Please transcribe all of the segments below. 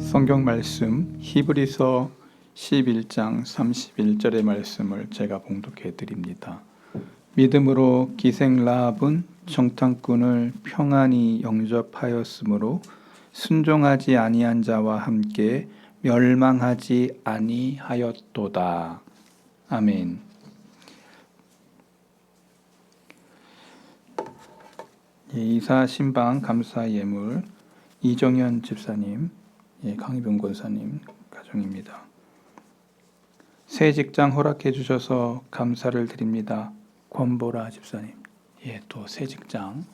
성경 말씀 히브리서 11장 31절의 말씀을 제가 봉독해 드립니다. 믿음으로 기생 라합은 정탐꾼을 평안히 영접하였으므로 순종하지 아니한 자와 함께 멸망하지 아니하였도다. 아멘. 이사 신방 감사 예물 이정현 집사님, 강희병 권사님 가정입니다. 새 직장 허락해 주셔서 감사를 드립니다. 권보라 집사님, 또 새 직장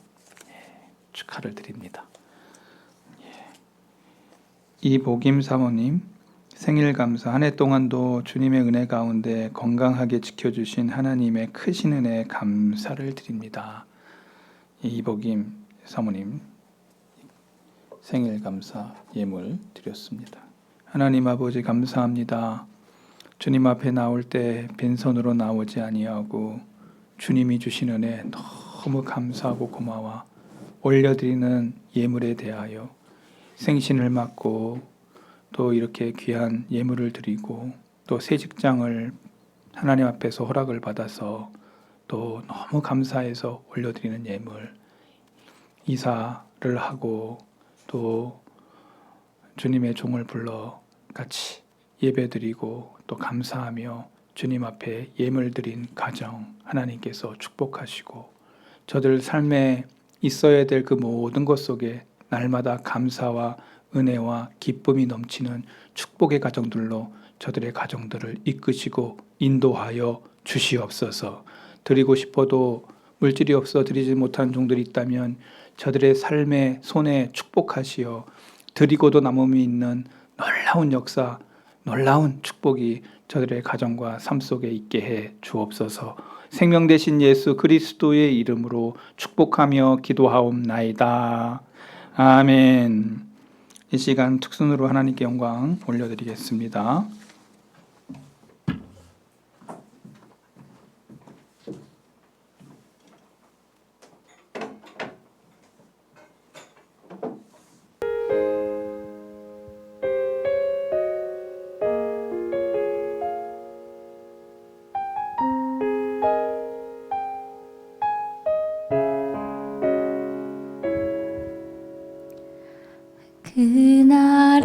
축하를 드립니다. 이복임 사모님, 생일 감사. 한 해 동안도 주님의 은혜 가운데 건강하게 지켜주신 하나님의 크신 은혜에 감사를 드립니다. 이복임 사모님 생일 감사 예물 드렸습니다. 하나님 아버지 감사합니다. 주님 앞에 나올 때 빈손으로 나오지 아니하고 주님이 주신 은혜 너무 감사하고 고마워 올려드리는 예물에 대하여 생신을 맞고 또 이렇게 귀한 예물을 드리고 또 새 직장을 하나님 앞에서 허락을 받아서 또 너무 감사해서 올려드리는 예물, 이사를 하고 또 주님의 종을 불러 같이 예배드리고 또 감사하며 주님 앞에 예물 드린 가정 하나님께서 축복하시고 저들 삶에 있어야 될 그 모든 것 속에 날마다 감사와 은혜와 기쁨이 넘치는 축복의 가정들로 저들의 가정들을 이끄시고 인도하여 주시옵소서. 드리고 싶어도 물질이 없어 드리지 못한 종들이 있다면 저들의 삶의 손에 축복하시어 드리고도 남음이 있는 놀라운 역사, 놀라운 축복이 저들의 가정과 삶 속에 있게 해 주옵소서. 생명 되신 예수 그리스도의 이름으로 축복하며 기도하옵나이다. 아멘. 이 시간 특순으로 하나님께 영광 올려드리겠습니다.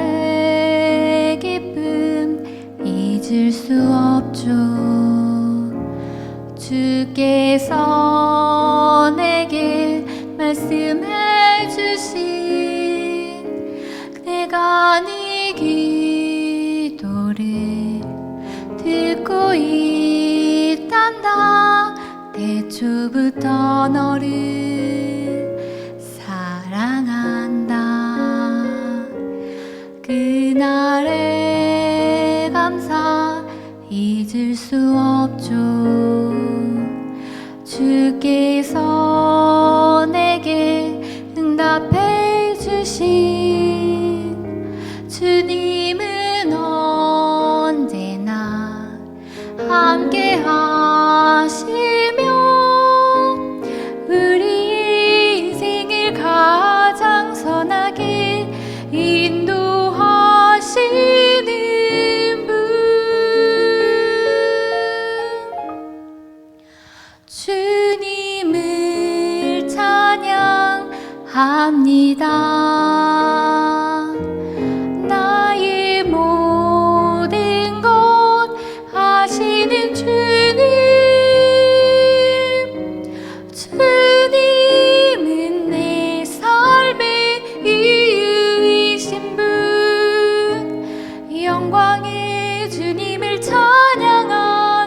그날의 기쁨 잊을 수 없죠. 주께서 내게 말씀해 주신 내가 네 기도를 듣고 있단다. 태초부터 너를 사랑한다. 그날의 감사 잊을 수 없죠. 주께서 내게 응답해 주신 주님은 언제나 함께 하시며 우리 인생을 가장 선하게 인도하시는 분, 주님을 찬양합니다. 나의 모든 것 아시는 주님은 내 삶의 이유이신 분, 영광의 주님을 찬양합니다.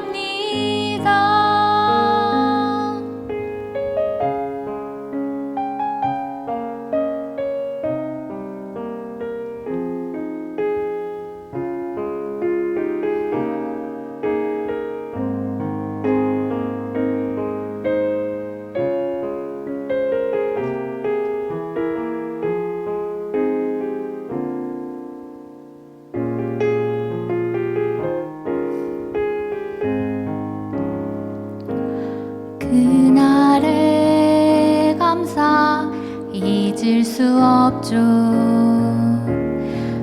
그날의 감사 잊을 수 없죠.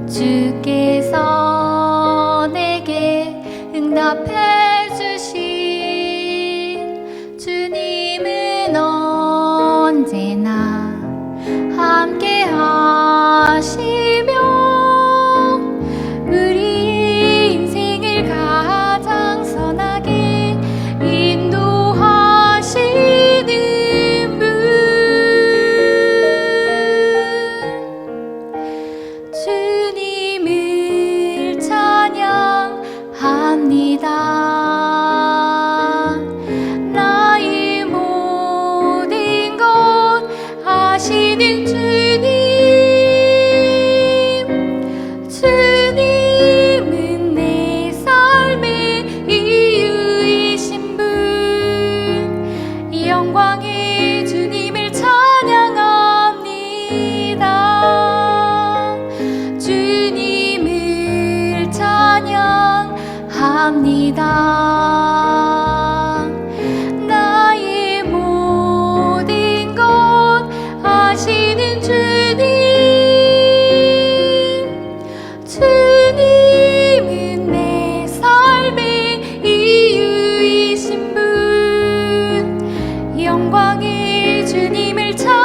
주 주께서 내게 응답해 주신 주님은 언제나 함께 하시며 우리 인생을 가장 선하게 인도하시는 분 주님을 찬양합니다. 나의 모든 것 아시는 주님은 내 삶의 이유이신 분 영광의 주님을 찬양합니다. 주님을 찬양합니다. 나의 모든 것 아시는 주님은 내 삶의 이유이신 분 영광의 주님을 찬양합니다.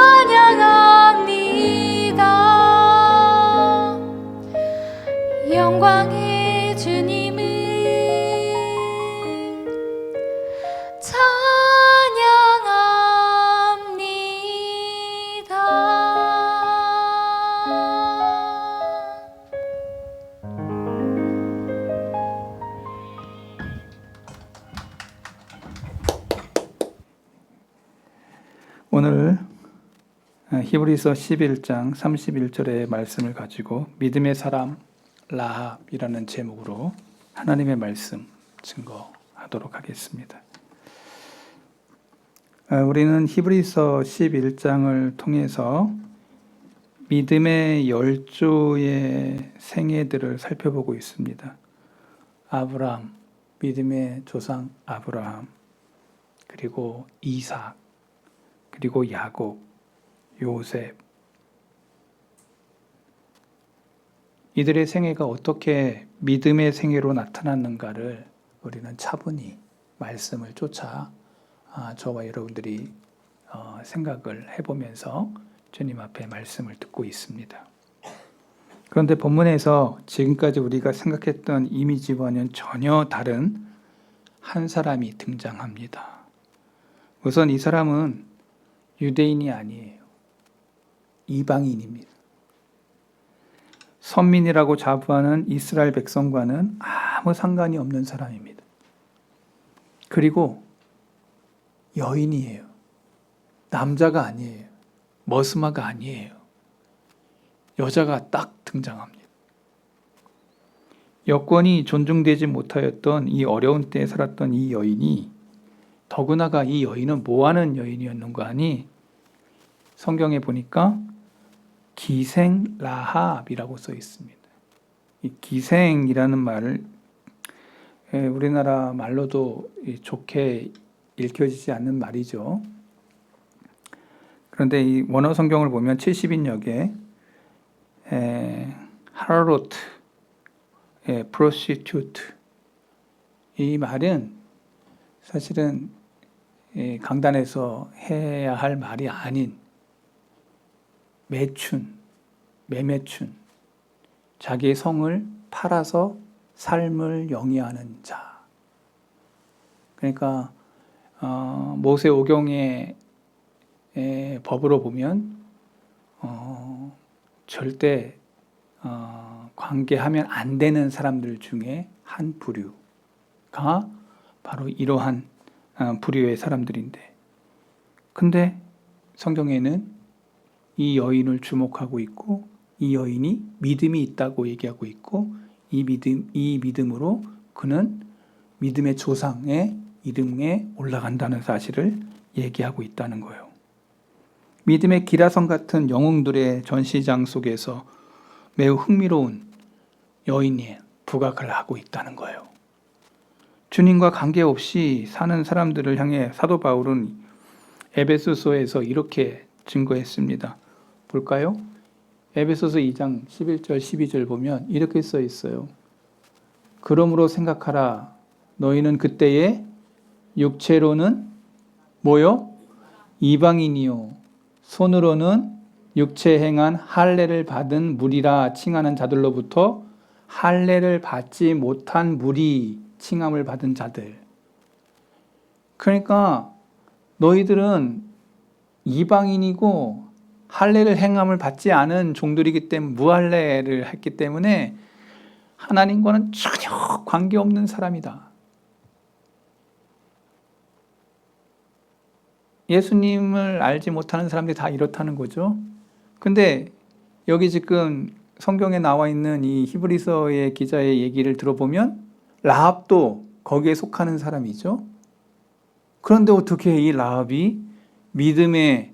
영광의 주님을 오늘 히브리서 11장 31절의 말씀을 가지고 믿음의 사람 라합이라는 제목으로 하나님의 말씀 증거하도록 하겠습니다. 우리는 히브리서 11장을 통해서 믿음의 10조의 생애들을 살펴보고 있습니다. 아브라함, 믿음의 조상 아브라함, 그리고 이삭, 그리고 야곱, 요셉. 이들의 생애가 어떻게 믿음의 생애로 나타났는가를 우리는 차분히 말씀을 쫓아 저와 여러분들이 생각을 해보면서 주님 앞에 말씀을 듣고 있습니다. 그런데 본문에서 지금까지 우리가 생각했던 이미지와는 전혀 다른 한 사람이 등장합니다. 우선 이 사람은 유대인이 아니에요. 이방인입니다. 선민이라고 자부하는 이스라엘 백성과는 아무 상관이 없는 사람입니다. 그리고 여인이에요. 남자가 아니에요. 머스마가 아니에요. 여자가 딱 등장합니다. 여권이 존중되지 못하였던 이 어려운 때에 살았던 이 여인이, 더구나가 이 여인은 뭐하는 여인이었는가 하니 성경에 보니까 기생 라합이라고 써 있습니다. 이 기생이라는 말을 우리나라 말로도 좋게 읽혀지지 않는 말이죠. 그런데 이 원어 성경을 보면 70인역에 하라로트, prostitute, 이 말은 사실은 강단에서 해야 할 말이 아닌 매춘, 매매춘, 자기의 성을 팔아서 삶을 영위하는 자. 그러니까 모세 오경의 법으로 보면 절대 관계하면 안 되는 사람들 중에 한 부류가 바로 이러한 부류의 사람들인데, 근데 성경에는 이 여인을 주목하고 있고 이 여인이 믿음이 있다고 얘기하고 있고 이 믿음으로 그는 믿음의 조상의 이름에 올라간다는 사실을 얘기하고 있다는 거예요. 믿음의 기라성 같은 영웅들의 전시장 속에서 매우 흥미로운 여인이 부각을 하고 있다는 거예요. 주님과 관계없이 사는 사람들을 향해 사도 바울은 에베소서에서 이렇게 증거했습니다. 볼까요? 에베소서 2장 11절 12절 보면 이렇게 써 있어요. 그러므로 생각하라. 너희는 그때에 육체로는 뭐요? 이방인이요. 손으로는 육체 행한 할례를 받은 무리라 칭하는 자들로부터 할례를 받지 못한 무리 칭함을 받은 자들. 그러니까 너희들은 이방인이고 할례를 행함을 받지 않은 종들이기 때문에 무할례를 했기 때문에 하나님과는 전혀 관계없는 사람이다. 예수님을 알지 못하는 사람들이 다 이렇다는 거죠. 근데 여기 지금 성경에 나와 있는 이 히브리서의 기자의 얘기를 들어보면 라합도 거기에 속하는 사람이죠. 그런데 어떻게 이 라합이 믿음의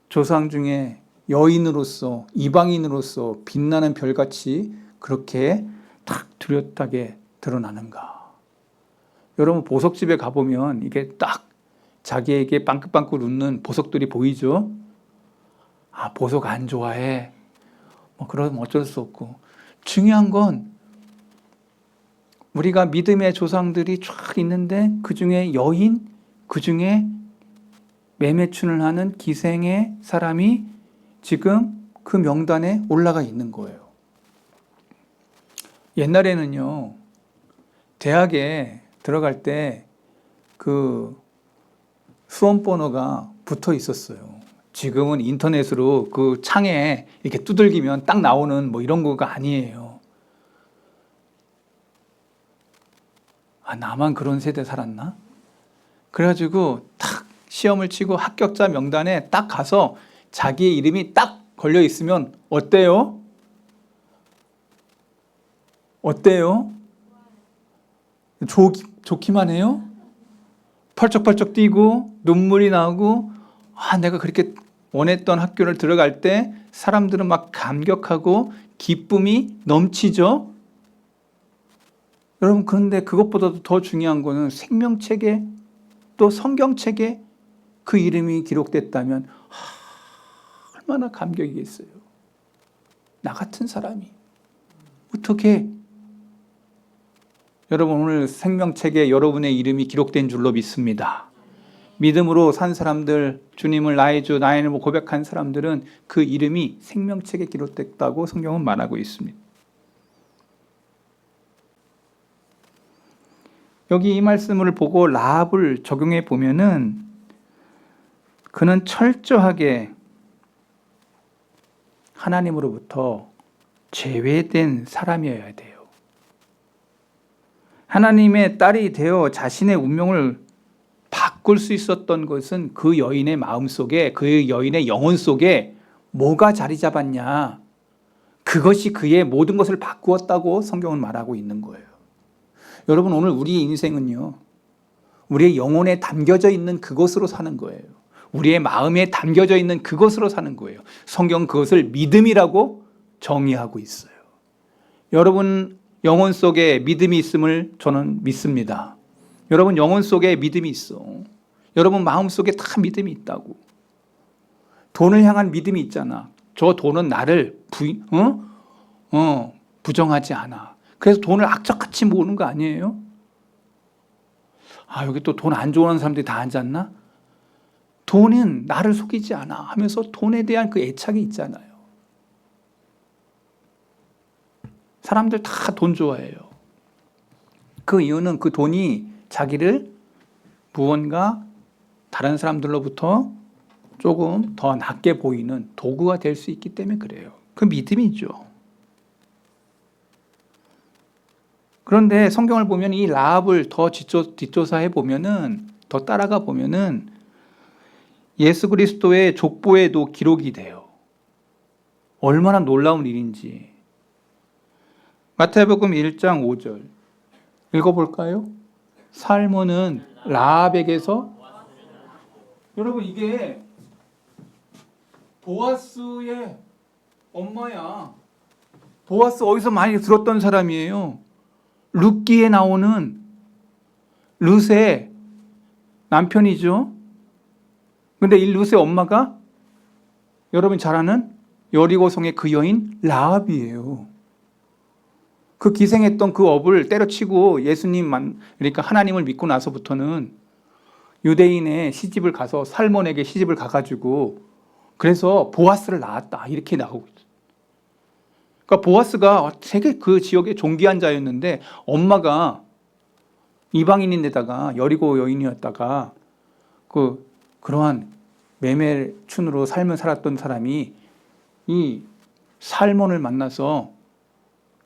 조상 중에 여인으로서 이방인으로서 빛나는 별같이 그렇게 딱 뚜렷하게 드러나는가? 여러분 보석집에 가보면 이게 딱 자기에게 빵긋빵긋 웃는 보석들이 보이죠? 아, 보석 안 좋아해. 뭐 그러면 어쩔 수 없고. 중요한 건 우리가 믿음의 조상들이 쫙 있는데 그 중에 여인, 그 중에 매매춘을 하는 기생의 사람이 지금 그 명단에 올라가 있는 거예요. 옛날에는요, 대학에 들어갈 때 그 수험번호가 붙어 있었어요. 지금은 인터넷으로 그 창에 이렇게 두들기면 딱 나오는 뭐 이런 거가 아니에요. 아, 나만 그런 세대 살았나? 그래가지고 딱 시험을 치고 합격자 명단에 딱 가서 자기의 이름이 딱 걸려 있으면 어때요? 어때요? 좋기만 해요? 펄쩍펄쩍 뛰고 눈물이 나오고 아, 내가 그렇게 원했던 학교를 들어갈 때 사람들은 막 감격하고 기쁨이 넘치죠? 여러분, 그런데 그것보다도 더 중요한 거는 생명책에 또 성경책에 그 이름이 기록됐다면 얼마나 감격이겠어요. 나 같은 사람이 어떻게 여러분 오늘 생명책에 여러분의 이름이 기록된 줄로 믿습니다. 믿음으로 산 사람들, 주님을 나의 주, 나의 뭐 고백한 사람들은 그 이름이 생명책에 기록됐다고 성경은 말하고 있습니다. 여기 이 말씀을 보고 라합을 적용해 보면은 그는 철저하게 하나님으로부터 제외된 사람이어야 돼요. 하나님의 딸이 되어 자신의 운명을 바꿀 수 있었던 것은 그 여인의 마음 속에, 그 여인의 영혼 속에 뭐가 자리 잡았냐? 그것이 그의 모든 것을 바꾸었다고 성경은 말하고 있는 거예요. 여러분, 오늘 우리의 인생은요, 우리의 영혼에 담겨져 있는 그것으로 사는 거예요. 우리의 마음에 담겨져 있는 그것으로 사는 거예요. 성경은 그것을 믿음이라고 정의하고 있어요. 여러분 영혼 속에 믿음이 있음을 저는 믿습니다. 여러분 영혼 속에 믿음이 있어. 여러분 마음 속에 다 믿음이 있다고. 돈을 향한 믿음이 있잖아. 저 돈은 나를 부정하지 않아. 그래서 돈을 악착같이 모으는 거 아니에요? 아, 여기 또 돈 안 좋아하는 사람들이 다 앉았나? 돈은 나를 속이지 않아 하면서 돈에 대한 그 애착이 있잖아요. 사람들 다 돈 좋아해요. 그 이유는 그 돈이 자기를 무언가 다른 사람들로부터 조금 더 낫게 보이는 도구가 될 수 있기 때문에 그래요. 그 믿음이죠. 그런데 성경을 보면 이 라합을 더 뒷조사해 보면은, 더 따라가 보면은 예수 그리스도의 족보에도 기록이 돼요. 얼마나 놀라운 일인지. 마태복음 1장 5절 읽어볼까요? 살모는 라합에게서, 여러분 이게 보아스의 엄마야. 보아스 어디서 많이 들었던 사람이에요. 룻기에 나오는 룻의 남편이죠. 근데 이 룻의 엄마가 여러분 잘 아는 여리고성의 그 여인 라합이에요. 그 기생했던 그 업을 때려치고 예수님만, 그러니까 하나님을 믿고 나서부터는 유대인의 시집을 가서 살몬에게 시집을 가가지고 그래서 보아스를 낳았다 이렇게 나오고 있어요. 그러니까 보아스가 되게 그 지역의 존귀한 자였는데 엄마가 이방인인데다가 여리고 여인이었다가 그러한 매매춘으로 삶을 살았던 사람이 이 살몬을 만나서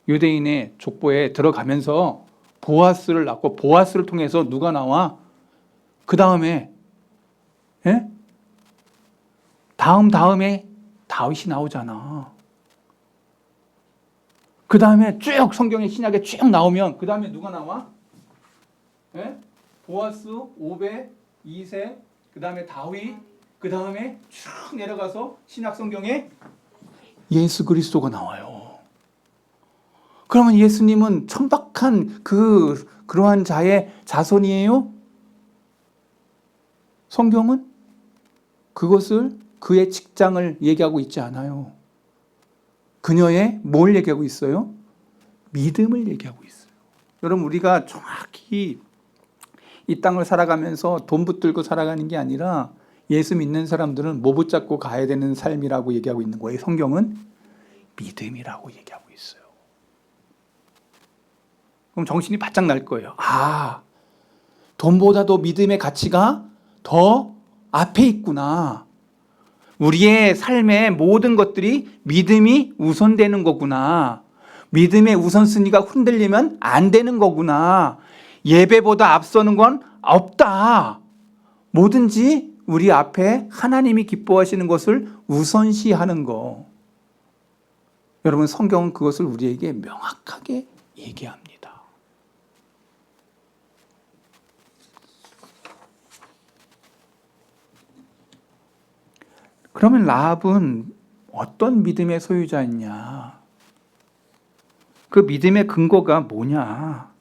유대인의 족보에 들어가면서 보아스를 낳고 보아스를 통해서 누가 나와? 그 다음에 다음에 다윗이 나오잖아. 그 다음에 쭉 성경의 신약에 쭉 나오면 그 다음에 누가 나와? 보아스, 오벳, 이세, 그 다음에 다윗, 그 다음에 쭉 내려가서 신약 성경에 예수 그리스도가 나와요. 그러면 예수님은 천박한 그러한 자의 자손이에요? 성경은 그것을 그의 직장을 얘기하고 있지 않아요. 그녀의 뭘 얘기하고 있어요? 믿음을 얘기하고 있어요. 여러분, 우리가 정확히 이 땅을 살아가면서 돈 붙들고 살아가는 게 아니라 예수 믿는 사람들은 뭐 붙잡고 가야 되는 삶이라고 얘기하고 있는 거예요. 성경은 믿음이라고 얘기하고 있어요. 그럼 정신이 바짝 날 거예요. 아, 돈보다도 믿음의 가치가 더 앞에 있구나. 우리의 삶의 모든 것들이 믿음이 우선되는 거구나. 믿음의 우선순위가 흔들리면 안 되는 거구나. 예배보다 앞서는 건 없다. 뭐든지 우리 앞에 하나님이 기뻐하시는 것을 우선시하는 거. 여러분, 성경은 그것을 우리에게 명확하게 얘기합니다. 그러면 라합은 어떤 믿음의 소유자였냐? 그 믿음의 근거가 뭐냐?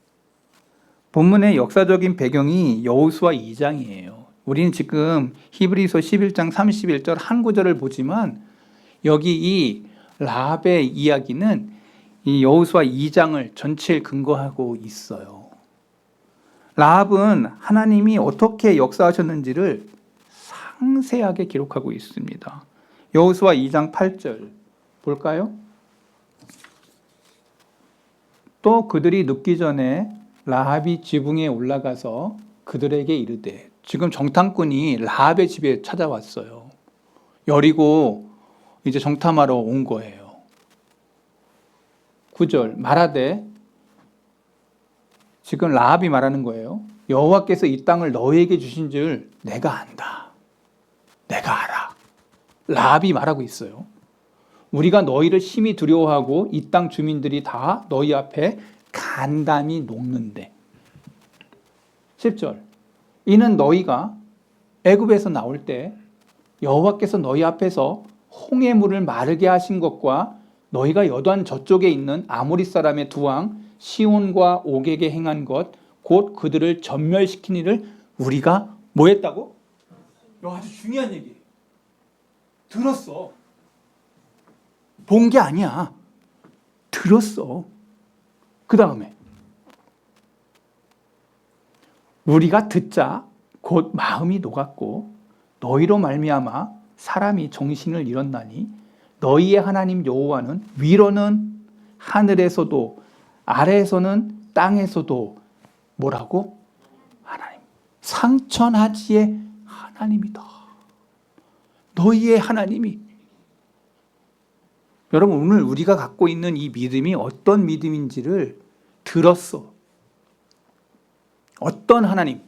본문의 역사적인 배경이 여호수아 2장이에요. 우리는 지금 히브리서 11장 31절 한 구절을 보지만 여기 이 라합의 이야기는 이 여호수아 2장을 전체에 근거하고 있어요. 라합은 하나님이 어떻게 역사하셨는지를 상세하게 기록하고 있습니다. 여호수아 2장 8절 볼까요? 또 그들이 눕기 전에 라합이 지붕에 올라가서 그들에게 이르되, 지금 정탐꾼이 라합의 집에 찾아왔어요. 여리고 이제 정탐하러 온 거예요. 9절 말하되, 지금 라합이 말하는 거예요. 여호와께서 이 땅을 너희에게 주신 줄 내가 안다. 내가 알아. 라합이 말하고 있어요. 우리가 너희를 심히 두려워하고 이 땅 주민들이 다 너희 앞에 간담이 녹는데. 10절 이는 너희가 애굽에서 나올 때 여호와께서 너희 앞에서 홍해 물을 마르게 하신 것과 너희가 여단 저쪽에 있는 아모리 사람의 두 왕 시온과 옥에게 행한 것 곧 그들을 전멸시킨 일을 우리가 뭐 했다고? 아주 중요한 얘기예요. 들었어. 본 게 아니야. 들었어. 그 다음에 우리가 듣자 곧 마음이 녹았고 너희로 말미암아 사람이 정신을 잃었나니 너희의 하나님 여호와는 위로는 하늘에서도 아래에서는 땅에서도 뭐라고? 하나님. 상천하지의 하나님이다. 너희의 하나님이. 여러분, 오늘 우리가 갖고 있는 이 믿음이 어떤 믿음인지를 들었어. 어떤 하나님?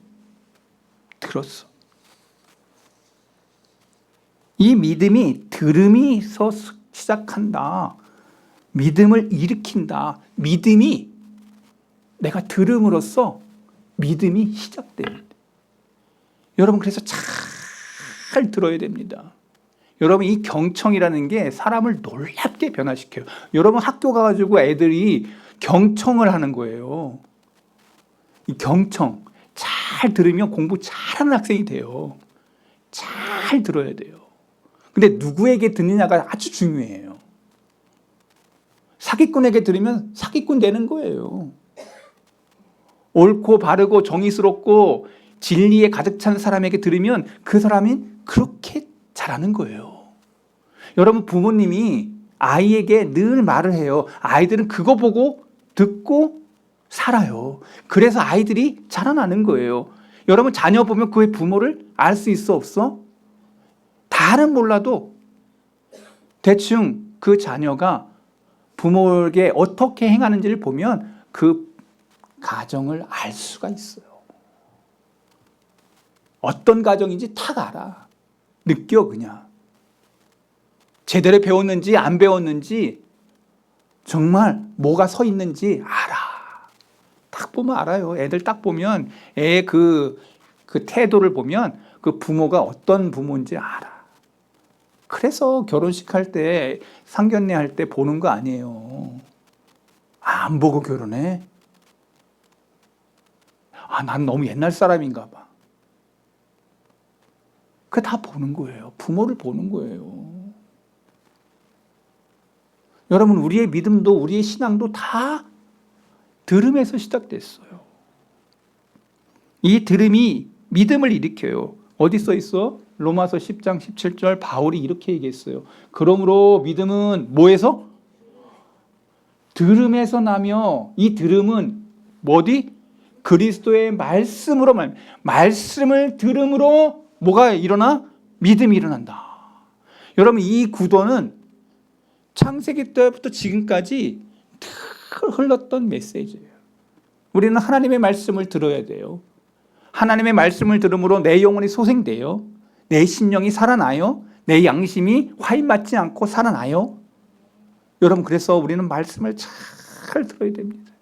들었어. 이 믿음이 들음이서 시작한다. 믿음을 일으킨다. 믿음이 내가 들음으로써 믿음이 시작됩니다. 여러분, 그래서 잘 들어야 됩니다. 여러분, 이 경청이라는 게 사람을 놀랍게 변화시켜요. 여러분, 학교 가가지고 애들이 경청을 하는 거예요. 이 경청 잘 들으면 공부 잘하는 학생이 돼요. 잘 들어야 돼요. 근데 누구에게 듣느냐가 아주 중요해요. 사기꾼에게 들으면 사기꾼 되는 거예요. 옳고 바르고 정의스럽고 진리에 가득 찬 사람에게 들으면 그 사람이 그렇게 잘하는 거예요. 여러분, 부모님이 아이에게 늘 말을 해요. 아이들은 그거 보고 듣고 살아요. 그래서 아이들이 자라나는 거예요. 여러분, 자녀 보면 그의 부모를 알 수 있어 없어? 다는 몰라도 대충 그 자녀가 부모에게 어떻게 행하는지를 보면 그 가정을 알 수가 있어요. 어떤 가정인지 탁 알아. 느껴 그냥. 제대로 배웠는지 안 배웠는지 정말 뭐가 서 있는지 알아. 딱 보면 알아요. 애들 딱 보면 애의 그 태도를 보면 그 부모가 어떤 부모인지 알아. 그래서 결혼식 할 때 상견례 할 때 보는 거 아니에요. 안 보고 결혼해? 난 너무 옛날 사람인가 봐. 그게 다 보는 거예요. 부모를 보는 거예요. 여러분, 우리의 믿음도 우리의 신앙도 다 들음에서 시작됐어요. 이 들음이 믿음을 일으켜요. 어디 써 있어? 로마서 10장 17절 바울이 이렇게 얘기했어요. 그러므로 믿음은 뭐에서? 들음에서 나며, 이 들음은 뭐디? 그리스도의 말씀으로 말씀을 들음으로 뭐가 일어나? 믿음이 일어난다. 여러분, 이 구도는 창세기 때부터 지금까지 늘 흘렀던 메시지예요. 우리는 하나님의 말씀을 들어야 돼요. 하나님의 말씀을 들음으로 내 영혼이 소생돼요. 내 심령이 살아나요. 내 양심이 화인맞지 않고 살아나요. 여러분, 그래서 우리는 말씀을 잘 들어야 됩니다.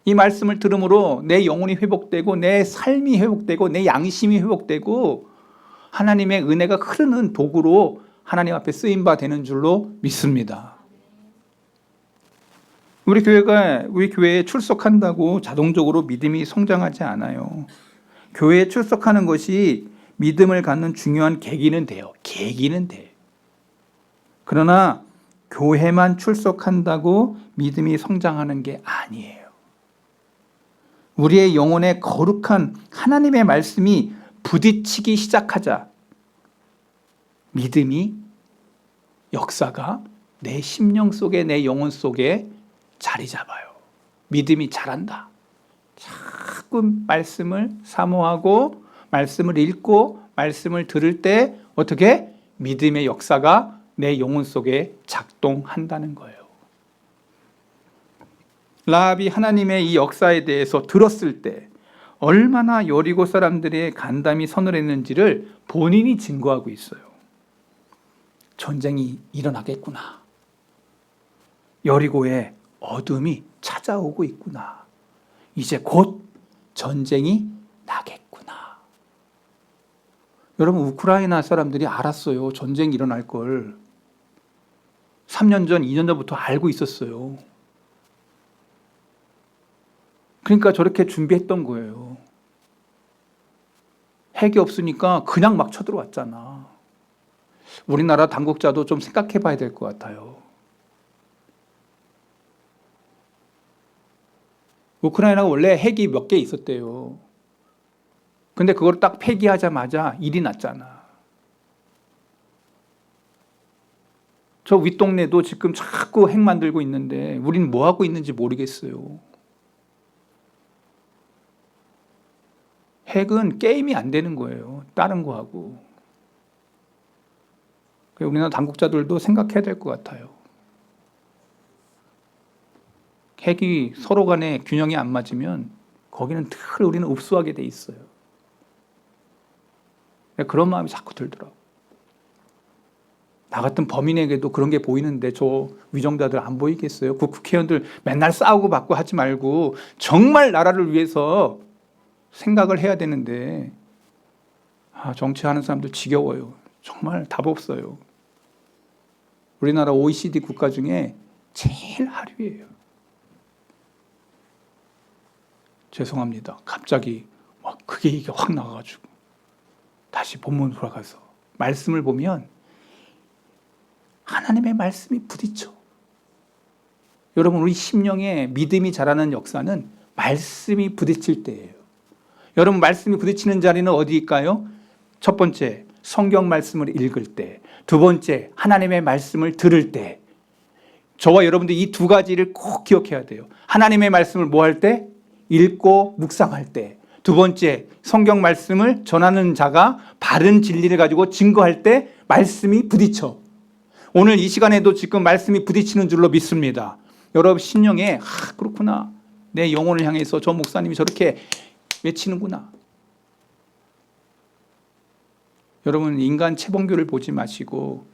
이 말씀을 들음으로 내 영혼이 회복되고 내 삶이 회복되고 내 양심이 회복되고 하나님의 은혜가 흐르는 도구로 하나님 앞에 쓰임바 되는 줄로 믿습니다. 우리 교회에 출석한다고 자동적으로 믿음이 성장하지 않아요. 교회에 출석하는 것이 믿음을 갖는 중요한 계기는 돼요. 계기는 돼. 그러나 교회만 출석한다고 믿음이 성장하는 게 아니에요. 우리의 영혼에 거룩한 하나님의 말씀이 부딪히기 시작하자 믿음이 역사가 내 심령 속에 내 영혼 속에 자리 잡아요. 믿음이 자란다. 자꾸 말씀을 사모하고 말씀을 읽고 말씀을 들을 때 어떻게 믿음의 역사가 내 영혼 속에 작동한다는 거예요. 라합이 하나님의 이 역사에 대해서 들었을 때 얼마나 여리고 사람들이 간담이 선을 했는지를 본인이 증거하고 있어요. 전쟁이 일어나겠구나. 여리고에 어둠이 찾아오고 있구나. 이제 곧 전쟁이 나겠구나. 여러분, 우크라이나 사람들이 알았어요. 전쟁이 일어날 걸. 3년 전, 2년 전부터 알고 있었어요. 그러니까 저렇게 준비했던 거예요. 핵이 없으니까 그냥 막 쳐들어왔잖아. 우리나라 당국자도 좀 생각해 봐야 될 것 같아요. 우크라이나가 원래 핵이 몇 개 있었대요. 근데 그걸 딱 폐기하자마자 일이 났잖아. 저 윗동네도 지금 자꾸 핵 만들고 있는데 우리는 뭐 하고 있는지 모르겠어요. 핵은 게임이 안 되는 거예요. 다른 거하고. 우리나라 당국자들도 생각해야 될 것 같아요. 핵이 서로 간에 균형이 안 맞으면 거기는 늘 우리는 읍수하게 돼 있어요. 그런 마음이 자꾸 들더라고요. 나 같은 범인에게도 그런 게 보이는데 저 위정자들 안 보이겠어요? 그 국회의원들 맨날 싸우고 받고 하지 말고 정말 나라를 위해서 생각을 해야 되는데 정치하는 사람들 지겨워요. 정말 답 없어요. 우리나라 OECD 국가 중에 제일 하류예요. 죄송합니다. 갑자기 막 그게 이게 확 나가가지고 다시 본문 돌아가서 말씀을 보면 하나님의 말씀이 부딪혀. 여러분, 우리 심령에 믿음이 자라는 역사는 말씀이 부딪힐 때예요. 여러분, 말씀이 부딪히는 자리는 어디일까요? 첫 번째, 성경 말씀을 읽을 때. 두 번째, 하나님의 말씀을 들을 때. 저와 여러분들 이 두 가지를 꼭 기억해야 돼요. 하나님의 말씀을 뭐 할 때? 읽고 묵상할 때. 두 번째, 성경 말씀을 전하는 자가 바른 진리를 가지고 증거할 때 말씀이 부딪혀. 오늘 이 시간에도 지금 말씀이 부딪히는 줄로 믿습니다. 여러분 심령에 그렇구나. 내 영혼을 향해서 저 목사님이 저렇게 외치는구나. 여러분, 인간 채범교를 보지 마시고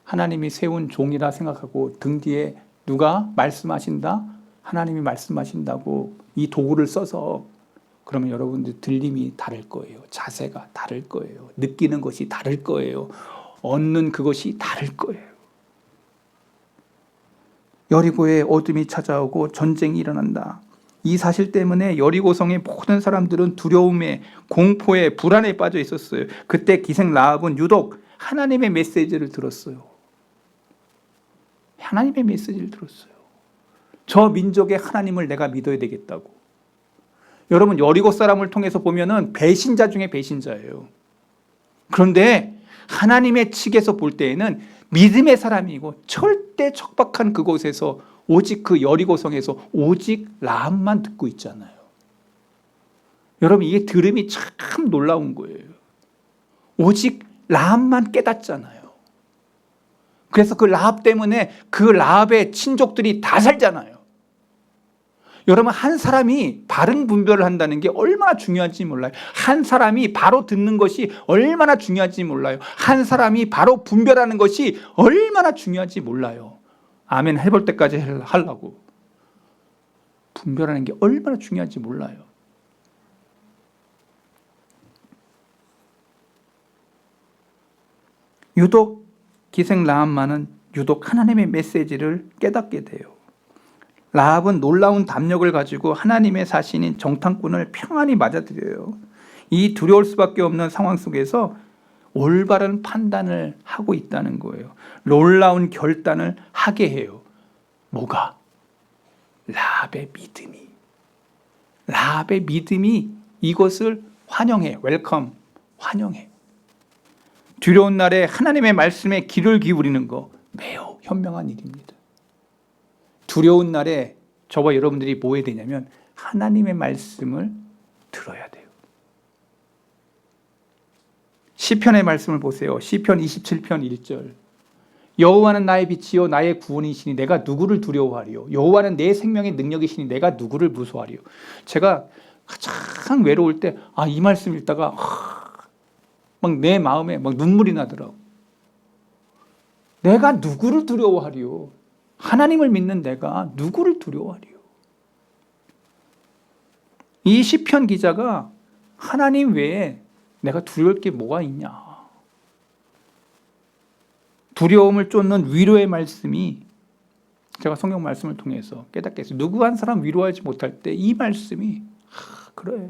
하나님이 세운 종이라 생각하고 등 뒤에 누가 말씀하신다? 하나님이 말씀하신다고 이 도구를 써서 그러면 여러분들 들림이 다를 거예요. 자세가 다를 거예요. 느끼는 것이 다를 거예요. 얻는 그것이 다를 거예요. 여리고에 어둠이 찾아오고 전쟁이 일어난다. 이 사실 때문에 여리고성의 모든 사람들은 두려움에, 공포에, 불안에 빠져 있었어요. 그때 기생 라합은 유독 하나님의 메시지를 들었어요. 하나님의 메시지를 들었어요. 저 민족의 하나님을 내가 믿어야 되겠다고. 여러분, 여리고 사람을 통해서 보면은 배신자 중에 배신자예요. 그런데 하나님의 측에서 볼 때에는 믿음의 사람이고 절대 척박한 그곳에서 오직 그 여리고성에서 오직 라합만 듣고 있잖아요. 여러분, 이게 들음이 참 놀라운 거예요. 오직 라합만 깨닫잖아요. 그래서 그 라합 때문에 그 라합의 친족들이 다 살잖아요. 여러분, 한 사람이 바른 분별을 한다는 게 얼마나 중요한지 몰라요. 한 사람이 바로 듣는 것이 얼마나 중요한지 몰라요. 한 사람이 바로 분별하는 것이 얼마나 중요한지 몰라요. 아멘 해볼 때까지 하려고. 분별하는 게 얼마나 중요한지 몰라요. 유독 기생 라합만은 유독 하나님의 메시지를 깨닫게 돼요. 라합은 놀라운 담력을 가지고 하나님의 사신인 정탐꾼을 평안히 맞아들여요. 이 두려울 수밖에 없는 상황 속에서 올바른 판단을 하고 있다는 거예요. 놀라운 결단을 하게 해요. 뭐가? 라합의 믿음이. 라합의 믿음이 이것을 환영해. 웰컴. 환영해. 두려운 날에 하나님의 말씀에 귀를 기울이는 거 매우 현명한 일입니다. 두려운 날에 저와 여러분들이 뭐 해야 되냐면 하나님의 말씀을 들어야 돼요. 시편의 말씀을 보세요. 시편 27편 1절. 여호와는 나의 빛이요 나의 구원이시니 내가 누구를 두려워하리요. 여호와는 내 생명의 능력이시니 내가 누구를 무서워하리요. 제가 가장 외로울 때 이 말씀 읽다가 막 내 마음에 막 눈물이 나더라고. 내가 누구를 두려워하리요. 하나님을 믿는 내가 누구를 두려워하리요. 이 시편 기자가 하나님 외에 내가 두려울 게 뭐가 있냐. 두려움을 쫓는 위로의 말씀이 제가 성경 말씀을 통해서 깨닫게 했어요. 누구 한 사람 위로하지 못할 때 이 말씀이 그래.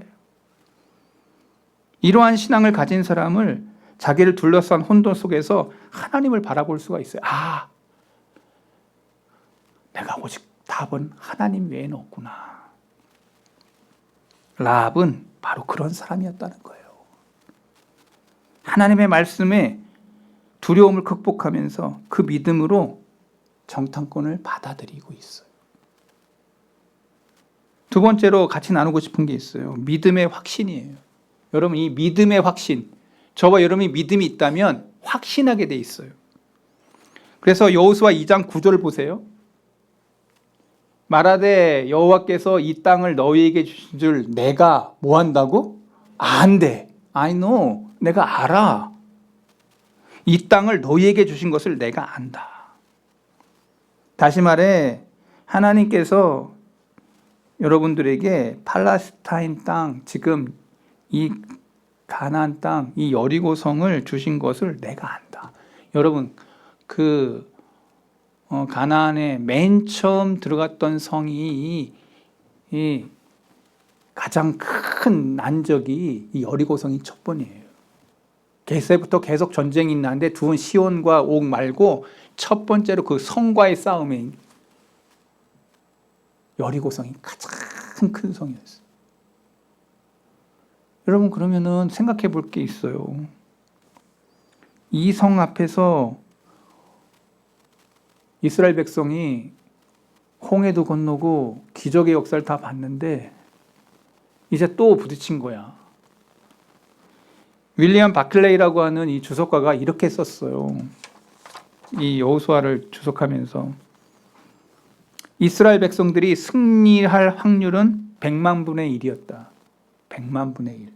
이러한 신앙을 가진 사람을 자기를 둘러싼 혼돈 속에서 하나님을 바라볼 수가 있어요. 내가 오직 답은 하나님 외에는 없구나. 라합은 바로 그런 사람이었다는 거예요. 하나님의 말씀에 두려움을 극복하면서 그 믿음으로 정탐꾼을 받아들이고 있어요. 두 번째로 같이 나누고 싶은 게 있어요. 믿음의 확신이에요. 여러분, 이 믿음의 확신, 저와 여러분이 믿음이 있다면 확신하게 돼 있어요. 그래서 여호수아 2장 9절을 보세요. 말하되 여호와께서 이 땅을 너희에게 주신 줄 내가 뭐 한다고? 안돼. I know. 내가 알아. 이 땅을 너희에게 주신 것을 내가 안다. 다시 말해 하나님께서 여러분들에게 팔레스타인 땅, 지금 이 가나안 땅, 이 여리고성을 주신 것을 내가 안다. 여러분, 가나안에 맨 처음 들어갔던 성이 이 가장 큰 난적이 이 여리고성이 첫 번이에요. 그때부터 계속 전쟁이 있는데 두 번 시온과 옥 말고 첫 번째로 그 성과의 싸움에 여리고성이 가장 큰 성이었어요. 여러분 그러면은 생각해 볼 게 있어요. 이 성 앞에서 이스라엘 백성이 홍해도 건너고 기적의 역사를 다 봤는데 이제 또 부딪힌 거야. 윌리엄 바클레이라고 하는 이 주석가가 이렇게 썼어요. 이 여호수아를 주석하면서 이스라엘 백성들이 승리할 확률은 100만 분의 1이었다. 100만 분의 1.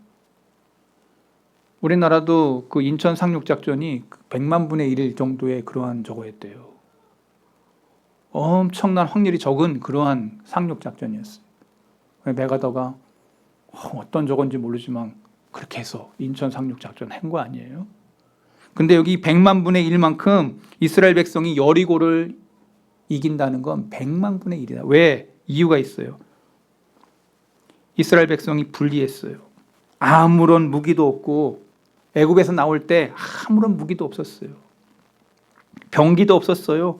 우리나라도 그 인천 상륙작전이 100만 분의 1 정도의 그러한 저거였대요. 엄청난 확률이 적은 그러한 상륙작전이었어요. 메가더가 어떤 저건지 모르지만 그렇게 해서 인천 상륙작전 한 거 아니에요? 근데 여기 100만 분의 1만큼 이스라엘 백성이 여리고를 이긴다는 건 100만 분의 1이다. 왜? 이유가 있어요. 이스라엘 백성이 불리했어요. 아무런 무기도 없고 애굽에서 나올 때 아무런 무기도 없었어요. 병기도 없었어요.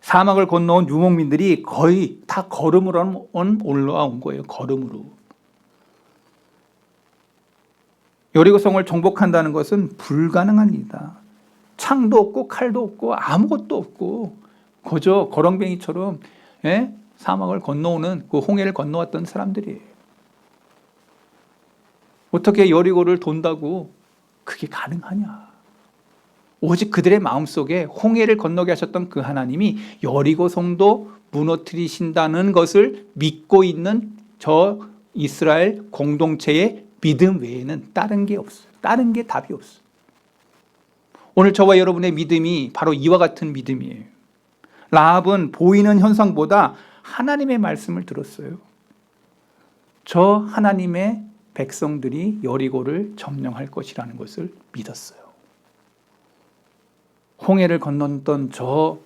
사막을 건너온 유목민들이 거의 다 걸음으로 올라온 거예요. 걸음으로. 여리고성을 정복한다는 것은 불가능한 일이다. 창도 없고 칼도 없고 아무것도 없고 거저 거렁뱅이처럼 사막을 건너오는 그 홍해를 건너왔던 사람들이에요. 어떻게 여리고를 돈다고 그게 가능하냐? 오직 그들의 마음속에 홍해를 건너게 하셨던 그 하나님이 여리고성도 무너뜨리신다는 것을 믿고 있는 저 이스라엘 공동체의 믿음 외에는 다른 게 없어요. 다른 게 답이 없어요. 오늘 저와 여러분의 믿음이 바로 이와 같은 믿음이에요. 라합은 보이는 현상보다 하나님의 말씀을 들었어요. 저 하나님의 백성들이 여리고를 점령할 것이라는 것을 믿었어요. 홍해를 건넜던 저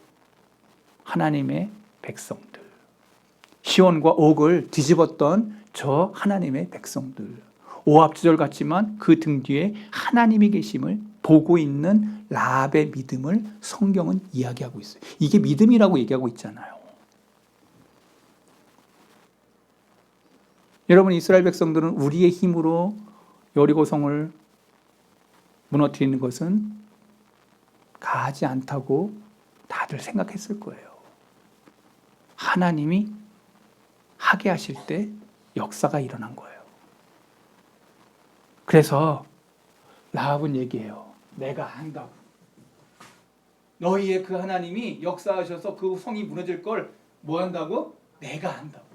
하나님의 백성들, 시온과 옥을 뒤집었던 저 하나님의 백성들, 오합지졸 같지만 그 등 뒤에 하나님이 계심을 보고 있는 라합의 믿음을 성경은 이야기하고 있어요. 이게 믿음이라고 얘기하고 있잖아요. 여러분, 이스라엘 백성들은 우리의 힘으로 여리고성을 무너뜨리는 것은 가지 않다고 다들 생각했을 거예요. 하나님이 하게 하실 때 역사가 일어난 거예요. 그래서 라합은 얘기해요. 내가 한다고. 너희의 그 하나님이 역사하셔서 그 성이 무너질 걸 뭐 한다고? 내가 한다고.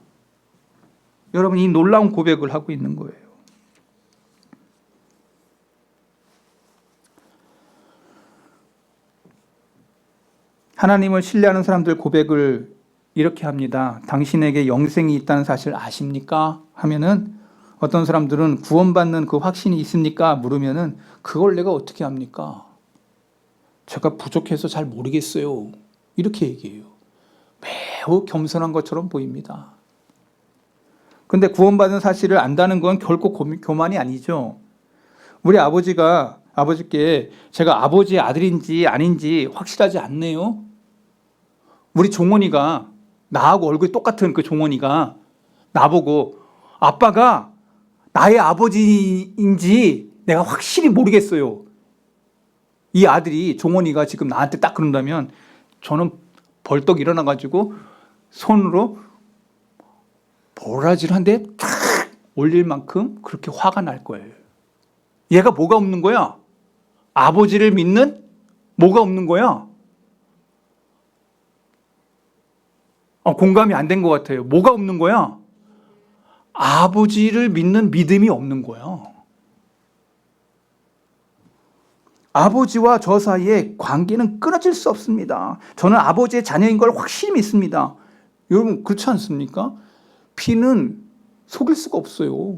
여러분, 이 놀라운 고백을 하고 있는 거예요. 하나님을 신뢰하는 사람들 고백을 이렇게 합니다. 당신에게 영생이 있다는 사실 아십니까? 하면은 어떤 사람들은 구원받는 그 확신이 있습니까? 물으면은 그걸 내가 어떻게 합니까? 제가 부족해서 잘 모르겠어요. 이렇게 얘기해요. 매우 겸손한 것처럼 보입니다. 근데 구원받은 사실을 안다는 건 결코 교만이 아니죠. 우리 아버지께 제가 아버지의 아들인지 아닌지 확실하지 않네요. 우리 종원이가, 나하고 얼굴이 똑같은 그 종원이가 나보고 아빠가 나의 아버지인지 내가 확실히 모르겠어요. 이 아들이, 종원이가 지금 나한테 딱 그런다면 저는 벌떡 일어나가지고 손으로 보라질 한데 탁 올릴 만큼 그렇게 화가 날 거예요. 얘가 뭐가 없는 거야? 아버지를 믿는 뭐가 없는 거야? 공감이 안 된 것 같아요. 뭐가 없는 거야? 아버지를 믿는 믿음이 없는 거야. 아버지와 저 사이의 관계는 끊어질 수 없습니다. 저는 아버지의 자녀인 걸 확실히 믿습니다. 여러분, 그렇지 않습니까? 피는 속일 수가 없어요.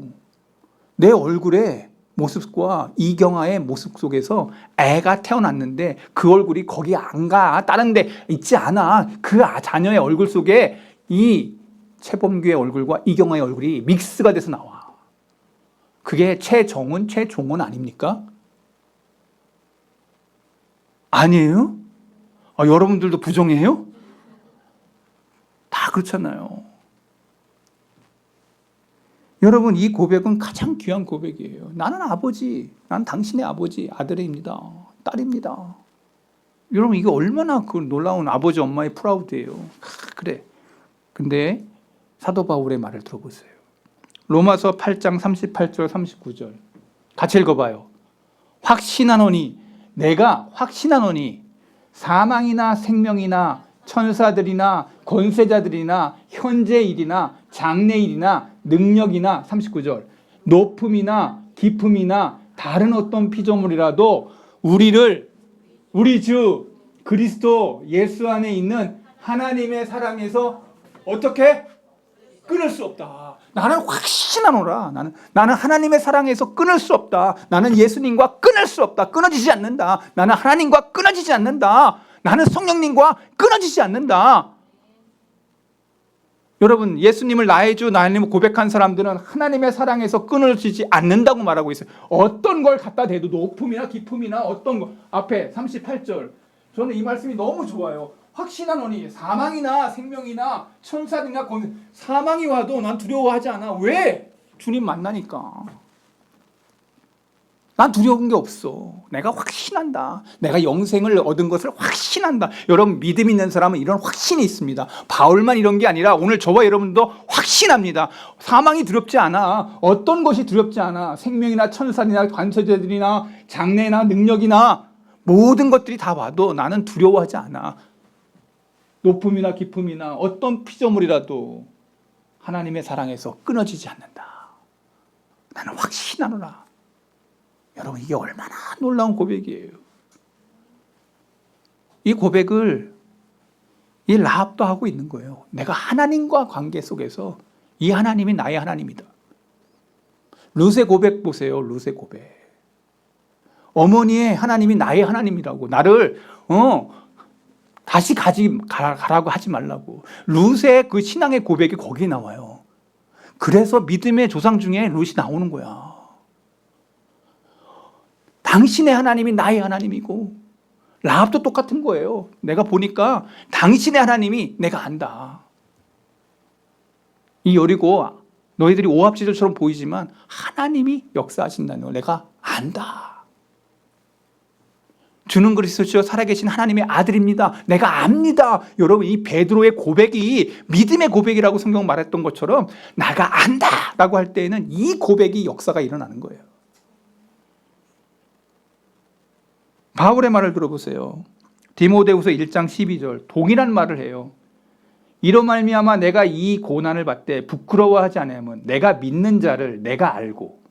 내 얼굴의 모습과 이경아의 모습 속에서 애가 태어났는데 그 얼굴이 거기 안 가. 다른 데 있지 않아. 그 자녀의 얼굴 속에 이 최범규의 얼굴과 이경아의 얼굴이 믹스가 돼서 나와. 그게 최종은 아닙니까? 아니에요? 여러분들도 부정해요? 다 그렇잖아요. 여러분, 이 고백은 가장 귀한 고백이에요. 나는 당신의 아버지, 아들입니다. 딸입니다. 여러분, 이게 얼마나 그 놀라운 아버지, 엄마의 프라우드예요. 그래. 근데 사도 바울의 말을 들어보세요. 로마서 8장 38절 39절 같이 읽어봐요. 내가 확신하노니 사망이나 생명이나 천사들이나 권세자들이나 현재일이나 장래일이나 능력이나 39절 높음이나 깊음이나 다른 어떤 피조물이라도 우리 주 그리스도 예수 안에 있는 하나님의 사랑에서 어떻게 끊을 수 없다. 나는 확신하노라. 나는 하나님의 사랑에서 끊을 수 없다. 나는 예수님과 끊을 수 없다. 끊어지지 않는다. 나는 하나님과 끊어지지 않는다. 나는 성령님과 끊어지지 않는다. 여러분, 예수님을 나의 주, 나의 하나님을 고백한 사람들은 하나님의 사랑에서 끊어지지 않는다고 말하고 있어요. 어떤 걸 갖다 대도 높음이나 깊음이나 어떤 거. 앞에 38절. 저는 이 말씀이 너무 좋아요. 확신하노니 사망이나 생명이나 천사들이나 사망이 와도 난 두려워하지 않아. 왜? 주님 만나니까. 난 두려운 게 없어. 내가 확신한다. 내가 영생을 얻은 것을 확신한다. 여러분, 믿음 있는 사람은 이런 확신이 있습니다. 바울만 이런 게 아니라 오늘 저와 여러분도 확신합니다. 사망이 두렵지 않아. 어떤 것이 두렵지 않아. 생명이나 천사들이나 관세자들이나 장래나 능력이나 모든 것들이 다 와도 나는 두려워하지 않아. 높음이나 깊음이나 어떤 피조물이라도 하나님의 사랑에서 끊어지지 않는다. 나는 확신하노라. 여러분, 이게 얼마나 놀라운 고백이에요. 이 고백을 이 라합도 하고 있는 거예요. 내가 하나님과 관계 속에서 이 하나님이 나의 하나님이다. 룻의 고백 보세요. 룻의 고백. 어머니의 하나님이 나의 하나님이라고. 나를 다시 가라고 하지 말라고. 룻의 그 신앙의 고백이 거기에 나와요. 그래서 믿음의 조상 중에 룻이 나오는 거야. 당신의 하나님이 나의 하나님이고, 라합도 똑같은 거예요. 내가 보니까 당신의 하나님이 내가 안다. 이 여리고 너희들이 오합지졸처럼 보이지만 하나님이 역사하신다는 걸 내가 안다. 주는 그리스도시요 살아계신 하나님의 아들입니다. 내가 압니다. 여러분, 이 베드로의 고백이 믿음의 고백이라고 성경 말했던 것처럼 내가 안다라고 할 때에는 이 고백이 역사가 일어나는 거예요. 바울의 말을 들어보세요. 디모데후서 1장 12절 동일한 말을 해요. 이로 말미암아 내가 이 고난을 받되 부끄러워하지 않으면 내가 믿는 자를 내가 알고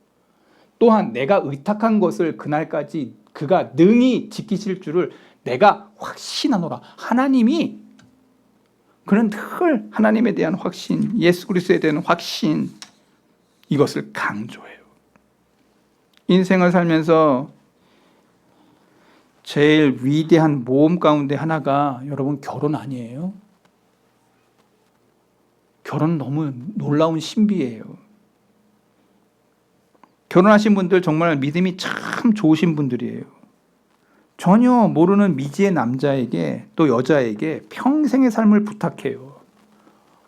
또한 내가 의탁한 것을 그날까지 그가 능히 지키실 줄을 내가 확신하노라. 하나님이 그는 늘 하나님에 대한 확신, 예수 그리스도에 대한 확신, 이것을 강조해요. 인생을 살면서 제일 위대한 모험 가운데 하나가 여러분 결혼 아니에요? 결혼 너무 놀라운 신비예요. 결혼하신 분들 정말 믿음이 참 좋으신 분들이에요. 전혀 모르는 미지의 남자에게 또 여자에게 평생의 삶을 부탁해요.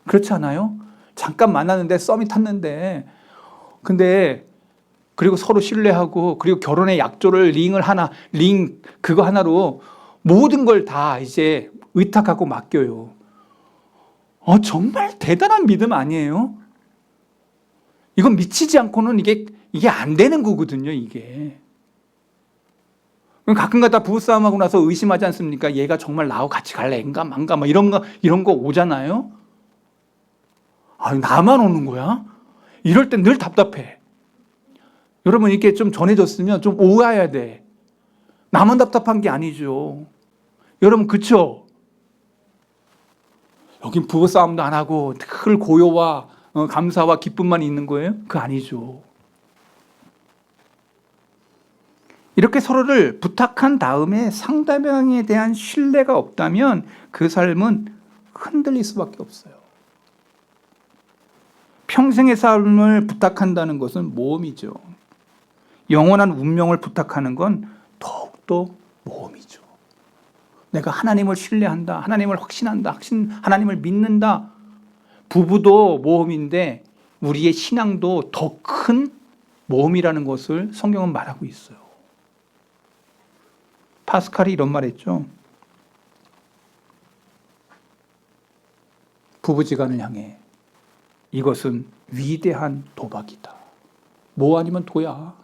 그렇지 않아요? 잠깐 만났는데 썸이 탔는데 그리고 서로 신뢰하고 그리고 결혼의 약조를 링 그거 하나로 모든 걸 다 이제 의탁하고 맡겨요. 정말 대단한 믿음 아니에요? 이건 미치지 않고는 이게 안 되는 거거든요, 이게. 가끔가다 부부싸움하고 나서 의심하지 않습니까? 얘가 정말 나하고 같이 갈래인가 만가 막 이런 거 오잖아요. 나만 오는 거야? 이럴 땐 늘 답답해. 여러분, 이렇게 좀 전해졌으면 좀 오해야 돼. 나만 답답한 게 아니죠. 여러분, 그쵸? 여긴 부부싸움도 안 하고 늘 고요와 감사와 기쁨만 있는 거예요? 그거 아니죠. 이렇게 서로를 부탁한 다음에 상대방에 대한 신뢰가 없다면 그 삶은 흔들릴 수밖에 없어요. 평생의 삶을 부탁한다는 것은 모험이죠. 영원한 운명을 부탁하는 건 더욱더 모험이죠. 내가 하나님을 신뢰한다, 하나님을 확신한다, 하나님을 믿는다. 부부도 모험인데 우리의 신앙도 더 큰 모험이라는 것을 성경은 말하고 있어요. 파스칼이 이런 말 했죠. 부부지간을 향해 이것은 위대한 도박이다. 뭐 아니면 도야.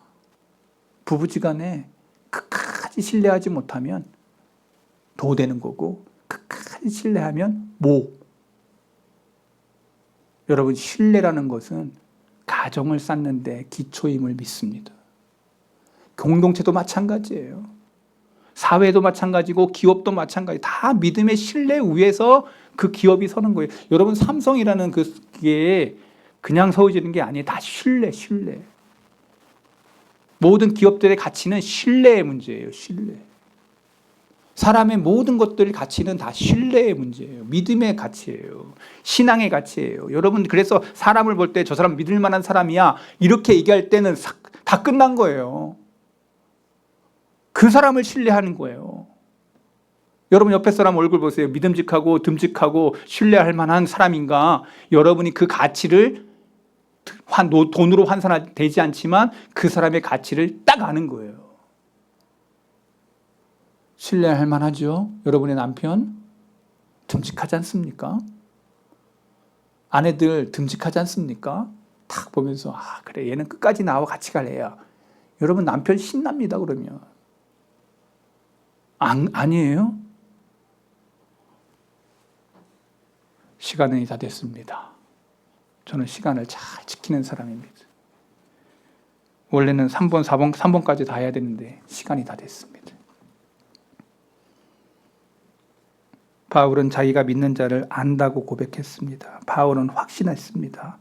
부부지간에 끝까지 신뢰하지 못하면 도 되는 거고 끝까지 신뢰하면 모. 여러분, 신뢰라는 것은 가정을 쌓는 데 기초임을 믿습니다. 공동체도 마찬가지예요. 사회도 마찬가지고 기업도 마찬가지. 다 믿음의 신뢰 위에서 그 기업이 서는 거예요. 여러분, 삼성이라는 그게 그냥 서지는 게 아니에요. 다 신뢰. 모든 기업들의 가치는 신뢰의 문제예요. 신뢰. 사람의 모든 것들의 가치는 다 신뢰의 문제예요. 믿음의 가치예요. 신앙의 가치예요. 여러분, 그래서 사람을 볼 때 저 사람 믿을 만한 사람이야 이렇게 얘기할 때는 다 끝난 거예요. 그 사람을 신뢰하는 거예요. 여러분, 옆에 사람 얼굴 보세요. 믿음직하고 듬직하고 신뢰할 만한 사람인가? 여러분이 그 가치를 돈으로 환산되지 않지만 그 사람의 가치를 딱 아는 거예요. 신뢰할 만하죠? 여러분의 남편 듬직하지 않습니까? 아내들 듬직하지 않습니까? 딱 보면서 그래, 얘는 끝까지 나와 같이 갈 애야. 여러분, 남편 신납니다. 그러면 아니에요? 시간이 다 됐습니다. 저는 시간을 잘 지키는 사람입니다. 원래는 3번, 4번, 3번까지 다 해야 되는데 시간이 다 됐습니다. 바울은 자기가 믿는 자를 안다고 고백했습니다. 바울은 확신했습니다.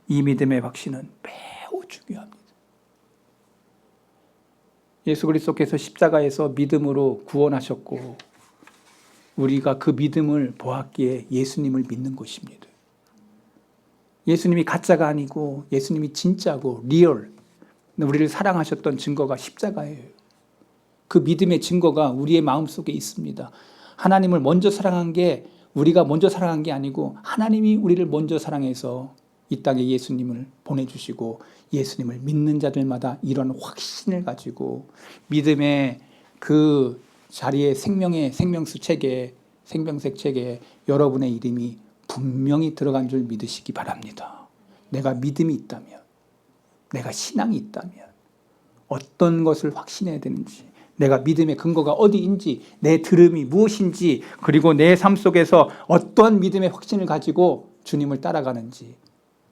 이 믿음의 확신은 매우 중요합니다. 예수 그리스도께서 십자가에서 믿음으로 구원하셨고 우리가 그 믿음을 보았기에 예수님을 믿는 것입니다. 예수님이 가짜가 아니고 예수님이 진짜고 리얼, 우리를 사랑하셨던 증거가 십자가예요. 그 믿음의 증거가 우리의 마음속에 있습니다. 하나님을 먼저 사랑한 게 우리가 먼저 사랑한 게 아니고 하나님이 우리를 먼저 사랑해서 이 땅에 예수님을 보내주시고 예수님을 믿는 자들마다 이런 확신을 가지고 믿음의 그 자리에 생명의 생명수 책에 생명색 책에 여러분의 이름이 분명히 들어간 줄 믿으시기 바랍니다. 내가 믿음이 있다면, 내가 신앙이 있다면 어떤 것을 확신해야 되는지, 내가 믿음의 근거가 어디인지, 내 들음이 무엇인지, 그리고 내 삶 속에서 어떤 믿음의 확신을 가지고 주님을 따라가는지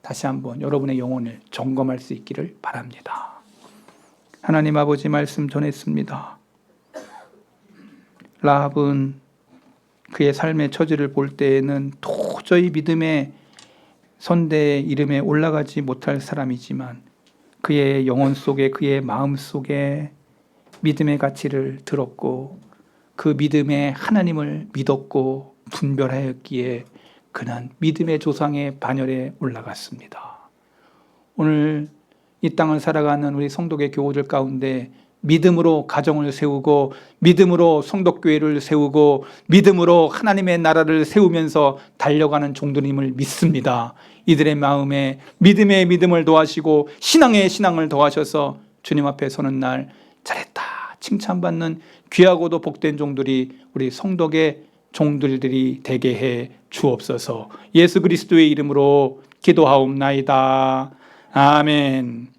다시 한번 여러분의 영혼을 점검할 수 있기를 바랍니다. 하나님 아버지 말씀 전했습니다. 라합은 그의 삶의 처지를 볼 때에는 도저히 믿음의 선대의 이름에 올라가지 못할 사람이지만 그의 영혼 속에, 그의 마음 속에 믿음의 가치를 들었고 그 믿음에 하나님을 믿었고 분별하였기에 그는 믿음의 조상의 반열에 올라갔습니다. 오늘 이 땅을 살아가는 우리 성도계 교우들 가운데 믿음으로 가정을 세우고 믿음으로 성도교회를 세우고 믿음으로 하나님의 나라를 세우면서 달려가는 종들임을 믿습니다. 이들의 마음에 믿음의 믿음을 더하시고 신앙의 신앙을 더하셔서 주님 앞에 서는 날 잘했다 칭찬받는 귀하고도 복된 종들이 우리 성도계 종들이 되게 해 주옵소서. 예수 그리스도의 이름으로 기도하옵나이다. 아멘.